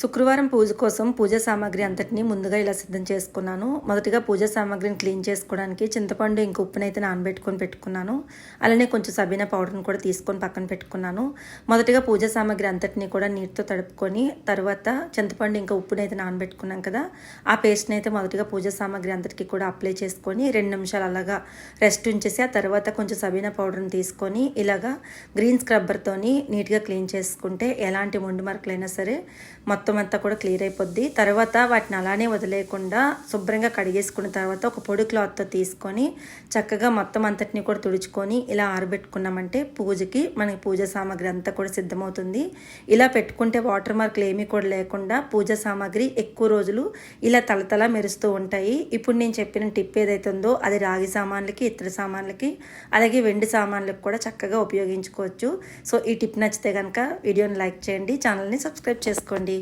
శుక్రవారం పూజ కోసం పూజా సామాగ్రి అంతటిని ముందుగా ఇలా సిద్ధం చేసుకున్నాను. మొదటిగా పూజా సామాగ్రిని క్లీన్ చేసుకోవడానికి చింతపండు ఇంక ఉప్పునైతే నానబెట్టుకొని పెట్టుకున్నాను. అలానే కొంచెం సబీనా పౌడర్ని కూడా తీసుకొని పక్కన పెట్టుకున్నాను. మొదటిగా పూజా సామాగ్రి అంతటిని కూడా నీటితో తడుపుకొని తర్వాత చింతపండు ఇంకా ఉప్పునైతే నానబెట్టుకున్నాం కదా, ఆ పేస్ట్ని అయితే మొదటిగా పూజా సామాగ్రి అంతటికి కూడా అప్లై చేసుకొని 2 నిమిషాలు అలాగా రెస్ట్ ఉంచేసి ఆ తర్వాత కొంచెం సబీనా పౌడర్ని తీసుకొని ఇలాగా గ్రీన్ స్క్రబ్బర్తోని నీట్గా క్లీన్ చేసుకుంటే ఎలాంటి మొండి మరకలైనా సరే మొత్తం అంతా కూడా క్లియర్ అయిపోద్ది. తర్వాత వాటిని అలానే వదిలేయకుండా శుభ్రంగా కడిగేసుకున్న తర్వాత ఒక పొడి క్లాత్తో తీసుకొని చక్కగా మొత్తం అంతటిని కూడా తుడుచుకొని ఇలా ఆరబెట్టుకున్నామంటే పూజకి మనకి పూజా సామాగ్రి అంతా కూడా సిద్ధమవుతుంది. ఇలా పెట్టుకుంటే వాటర్ మార్కులు ఏమీ కూడా లేకుండా పూజా సామాగ్రి ఎక్కువ రోజులు ఇలా తలతలా మెరుస్తూ ఉంటాయి. ఇప్పుడు నేను చెప్పిన టిప్ ఏదైతే ఉందో అది రాగి సామాన్లకి, ఇత్తడి సామాన్లకి, అలాగే వెండి సామాన్లకు కూడా చక్కగా ఉపయోగించుకోవచ్చు. సో ఈ టిప్ నచ్చితే కనుక వీడియోని లైక్ చేయండి, ఛానల్ని సబ్స్క్రైబ్ చేసుకోండి.